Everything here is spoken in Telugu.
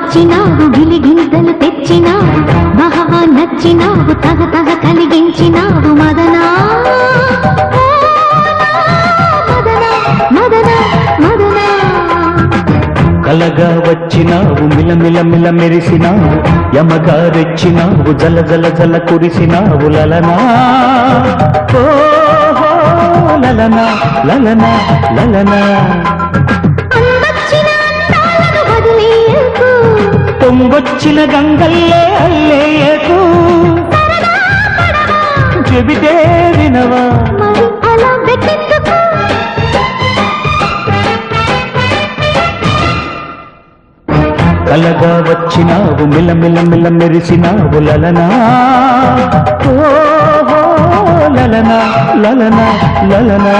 వచ్చినావు గిలిగింతలు తెచ్చినావు బహవా నచ్చినావు తగ తగ కలిగించినావు మదనా మదనా మదనా మదనా కలగా వచ్చినావు మిలమిల మిల మెరిసినావు యమగా రెచ్చినావు జల జల జల కురిసినావు లలనా ఓహో లలనా లలనా లలనా పొంగొచ్చిన గంగల్లే అల్లేయకు చెబితే వినవా కలగా వచ్చినావు మిలమిల మిల మెరిసినావు లలనా ఓహో లలనా లలనా లలనా